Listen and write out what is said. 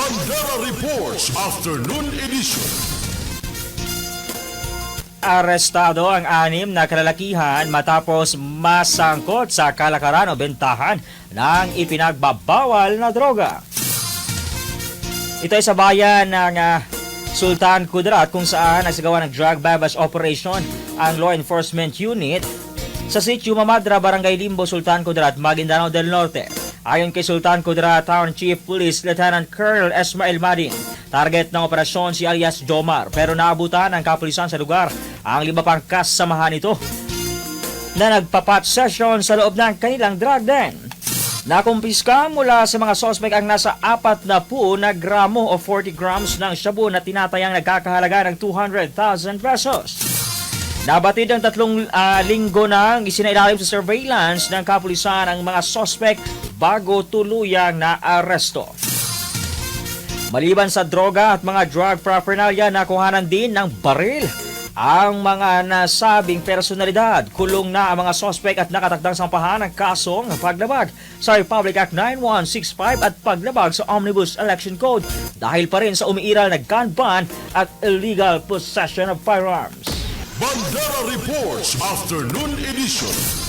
Bandera Reports Afternoon Edition. Arestado ang 6 na kalalakihan matapos masangkot sa kalakaran o bentahan ng ipinagbabawal na droga. Ito ay sa bayan ng Sultan Kudarat kung saan nagsagawa ng drug bypass operation ang Law Enforcement Unit sa Sitio Mamadra, Barangay Limbo, Sultan Kudarat, Maguindanao del Norte. Ayon kay Sultan Kudarat Town Chief Police Lieutenant Colonel Esmail Madin, target ng operasyon si alias Jomar, pero naabutan ng kapulisan sa lugar ang 5 pang kasamahan nito na nagpapat session sa loob ng kanilang drug den. Nakumpiska mula sa mga sospek ang nasa 40 na gramo o 40 grams ng shabu na tinatayang nagkakahalaga ng 200,000 pesos. Nabatid ang 3 linggo nang isinailalim sa surveillance ng kapulisan ang mga sospek bago tuluyang naaresto. Maliban sa droga at mga drug paraphernalia, nakuhanan din ng baril ang mga nasabing personalidad. Kulong na ang mga sospek at nakatakdang sampahan ng kasong paglabag sa Republic Act 9165 at paglabag sa Omnibus Election Code dahil pa rin sa umiiral na gun ban at illegal possession of firearms. Bandera Reports Afternoon Edition.